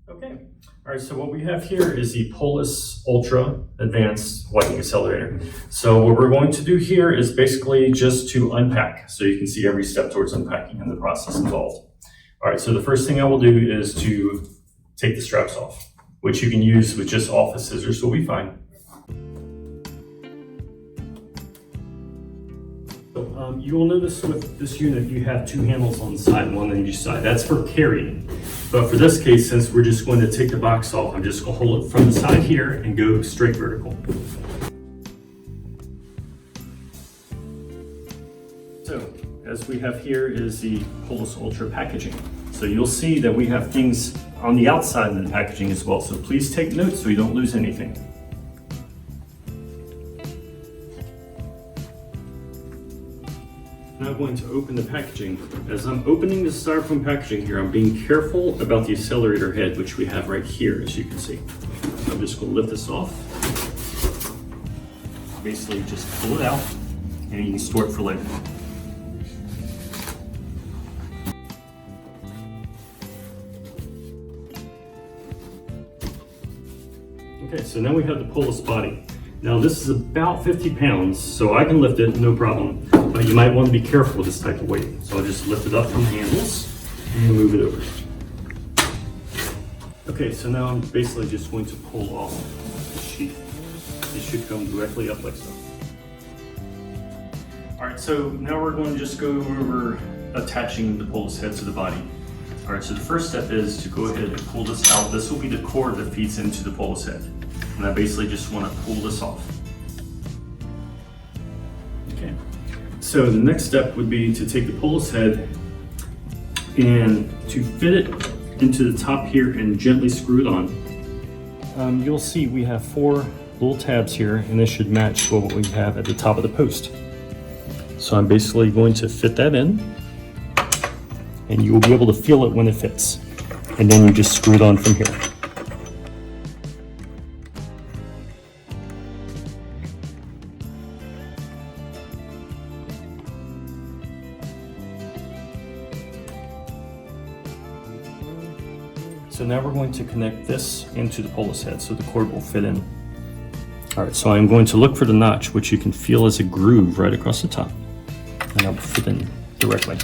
Okay, all right, so what we have here is the Polus Ultra Advanced Wiping Accelerator. So what we're going to do here is basically just to unpack, so you can see every step towards unpacking and the process involved. All right, so the first thing I will do is to take the straps off, which you can use with just office scissors, will be fine. So, you will notice with this unit, you have two handles on the side, one on each side. That's for carrying. But for this case, since we're just going to take the box off, I'm just going to hold it from the side here and go straight vertical. So, as we have here is the Polus Ultra packaging. So you'll see that we have things on the outside of the packaging as well. So please take notes so you don't lose anything. Now I'm going to open the packaging. As I'm opening the styrofoam packaging here, I'm being careful about the accelerator head, which we have right here, as you can see. I'm just going to lift this off. Basically just pull it out and you can store it for later. Okay, so now we have the Polus body. Now this is about 50 pounds, so I can lift it, no problem. But you might want to be careful with this type of weight. So I'll just lift it up from the handles and move it over. Okay, so now I'm basically just going to pull off the sheath. It should come directly up like so. All right, so now we're going to just go over attaching the Polus head to the body. All right, so the first step is to go ahead and pull this out. This will be the cord that feeds into the Polus head. And I basically just want to pull this off. Okay, so the next step would be to take the Polus head and to fit it into the top here and gently screw it on. You'll see we have 4 little tabs here, and this should match what we have at the top of the post. So I'm basically going to fit that in, and you will be able to feel it when it fits. And then you just screw it on from here. So now we're going to connect this into the Polus head so the cord will fit in. All right, so I'm going to look for the notch, which you can feel as a groove right across the top, and I'll fit in directly.